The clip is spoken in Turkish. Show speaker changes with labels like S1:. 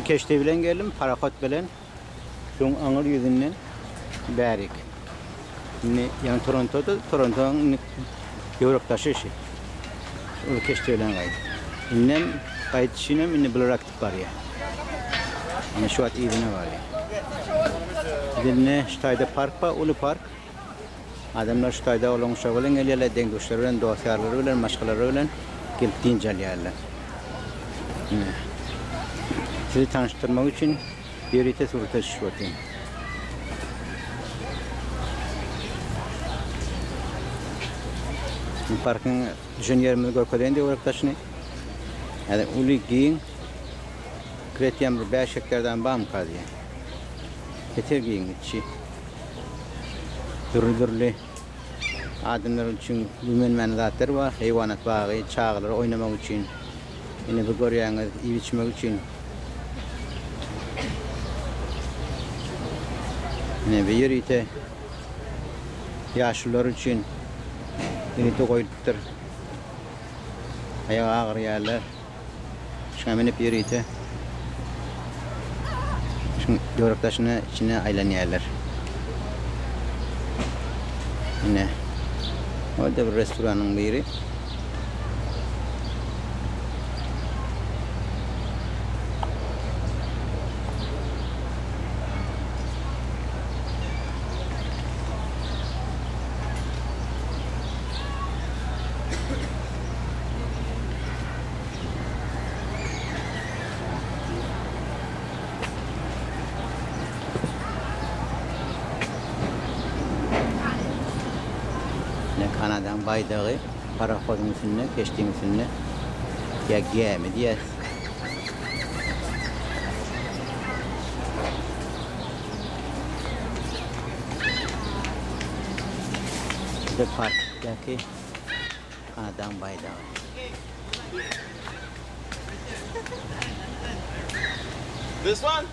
S1: keşte bilen geldim, parakot bilen. Şun anır yüzünden bärik. Yani Toronto'nun Evropa'daşı işi. O keşte bilen gaydı. İnnem kayıtışıyla minne bularaktık var ya. Yani şu an iyiliğine var ya. Dinle Ştay'da park var, Ulu Park. Adamlar Ştay'da olan uşakların geliyorlar, dengüşler bilen, doğasyarları bilen, maşkaları bilen gelip dinceliyorlar. Sizi tanıştırmak için bir ite surata şişvatayım. Parkın düşen yerimizi görkeden de olarak taşını. Yani ulu giyin, kretiyem 5 hektardan bağım kaldı. Yeter giyin içi. Dürlü adamlar için bilmem zatlar var, hayvanat bağı, çağlar oynamak için, yine bir görüyanı iyi içmek için. Yine bir yer ite yaşlılar için yine de koyuldur. Ayağı ağır yerler. Şuna bir yer ite. Şimdi yoraktaşını içine aylanıyorlar. Yine orada bir restoranın biri. Kanada'nın baydağı parakodun üstüne, geçtiğin üstüne ya gemi diye. Bu parktaki Kanada'nın baydağı.
S2: This one?